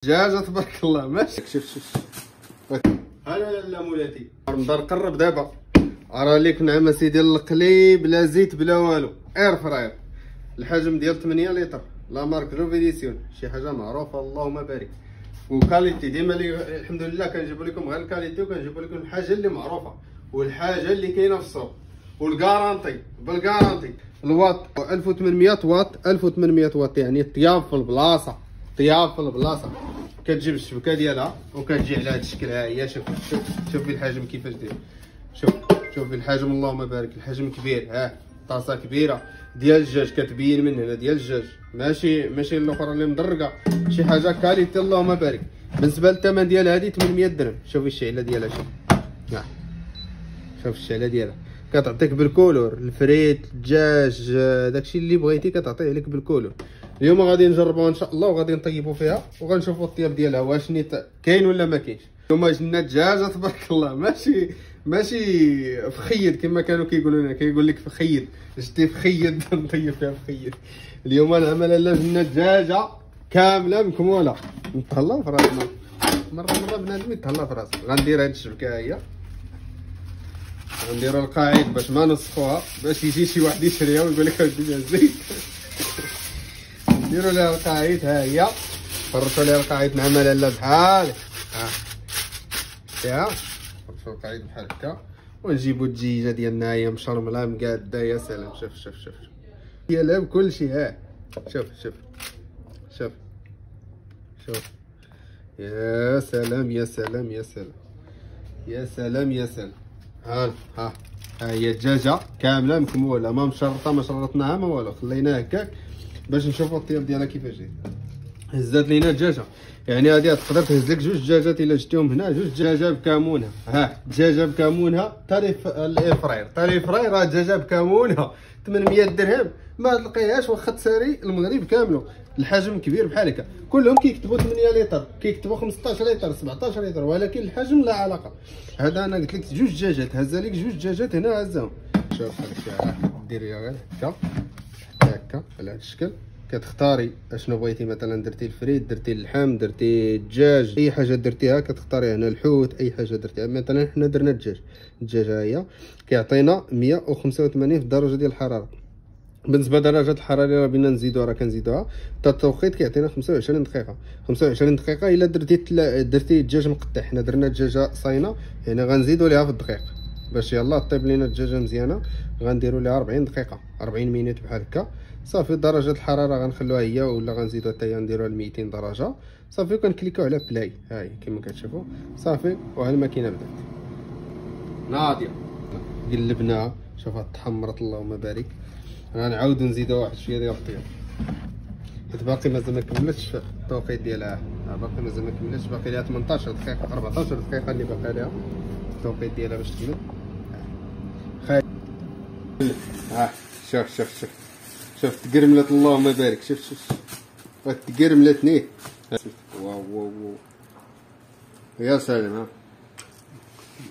دجاجه تبارك الله ماشي. شوف هلا لا مولاتي نقدر نقرب دابا. راه ليك نعم سيدي القلي بلا زيت بلا والو، اير فراير. الحجم ديال 8 لتر، لا مارك جو فيديسيون، شي حاجه معروفه اللهم بارك. وكاليتي ديما الحمد لله كنجيبوا لكم غير الكاليتي، وكنجيبوا لكم الحاجه اللي معروفه والحاجه اللي كاينه في السوق والكارانتي بالكارانتي. الواط 1800 واط، 1800 واط يعني طياب في البلاصه، طياب في البلاصه. كتجيب الشبكه ديالها وكتجي على هذا الشكل. ها هي شوف في الحجم كيفاش داير. شوف في الحجم اللهم بارك، الحجم كبير. ها طاسه كبيره ديال الدجاج كتبين من هنا ديال الدجاج، ماشي الاخرى اللي مدرقه، شي حاجه كاليتي اللهم بارك. بالنسبه للثمن ديال هذه 800 درهم. شوفي الشعله ديالها، شوف الشعله ديالها كتعطيك بالكولور، الفريت الدجاج داكشي اللي بغيتي كتعطيه لك بالكولور. اليوم غادي نجربوها ان شاء الله وغادي نطيبوا فيها وغنشوفوا الطياب ديالها واش نيت كاين ولا ما كاينش. اليوم جبنا دجاجه تبارك الله، ماشي فخيد كما كانوا كيقولوا لنا، كيقول لك فخيد جدي فخيد نطيب فيها فخيد. اليوم نعمل لا جبنا دجاجه كامله مكموله نتهلاو في راسنا. مره بنادم يتهلا في راسه. غندير هاد الشبكه هي، غنديروا القاعد باش ما نصفوها، باش يجي شي واحد يشريها ويقول لك ودي الزيت. نديروا لها القاعد. ها هي فرشوا لها القاعد نعملها لا بحال يا فرشوا القاعد بحال هكا، ونجيبوا الدجيجه ديالنا هي مشرمله مقاده. يا سلام. شوف ديالها بكلشي. ها شوف يا سلام. ها هي الدجاجه كامله مكموله، ما مشرطه ما شرطناها ما والو، خليناها هكاك باش نشوفوا الطياب ديالها كيفاش جاي. هزات لينا الدجاجه، يعني هذه تقدر تهز لك جوج دجاجات الا شتيهم هنا، جوج دجاجه بكمونها. ها دجاجه بكمونها طريف الاير فراير راه دجاجه بكمونها 800 درهم ما تلقيهاش واخا تساري المغرب كامله. الحجم كبير بحال هكا، كلهم كيكتبوا 8 لتر، كيكتبوا 15 لتر 17 لتر، ولكن الحجم لا علاقه. هذا انا قلت لك جوج دجاجات، هزه لك جوج دجاجات هنا هزهم. شوف هكا ديريها غير هكا على هذا الشكل. كتختاري اشنو بغيتي، مثلا درتي الفريت، درتي اللحم، درتي الدجاج، اي حاجه درتيها كتختاري هنا الحوت، اي حاجه درتيها. مثلا حنا درنا الدجاجه هي كيعطينا 185 في الدرجه ديال الحراره. بالنسبه لدرجه الحراره اللي بغينا نزيدوها راه كنزيدوها. حتى التوقيت كيعطينا 25 دقيقه. 25 دقيقه الا درتي الدجاج مقطع. حنا درنا الدجاجه صاينه، يعني غنزيدوا ليها في الدقيق باش يلا طيب لينا الدجاجه مزيانه. غنديروا ليها 40 دقيقه 40 مينوت بحال هكا. صافي درجه الحراره غنخلوها هي، ولا غنزيدوها حتى هي نديروها ل 200 درجه. صافي كنكليكاو على بلاي. ها هي كما كتشوفوا صافي، وها الماكينه بدات ناضيه. قلبناها شوفها تحمرت اللهم بارك. غنعاودو نزيدو واحد شويه ديال الطياب، حيت باقي مازال ما كملتش التوقيت ديالها. باقي مازال ما كملتش، باقي ليها 18 دقيقه 14 دقيقه اللي باقي ليها التوقيت ديالها باش تكمل. شوف تقرملت اللهم بارك. شوف تقرملت نيت. واو يا سلام. ها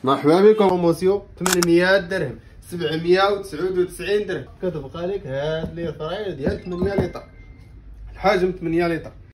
مرحبا بكم. بروموسيون 800 درهم 799 درهم. كتبقى لك هاد لي فراير ديال 8 لتر، الحجم 8 لتر.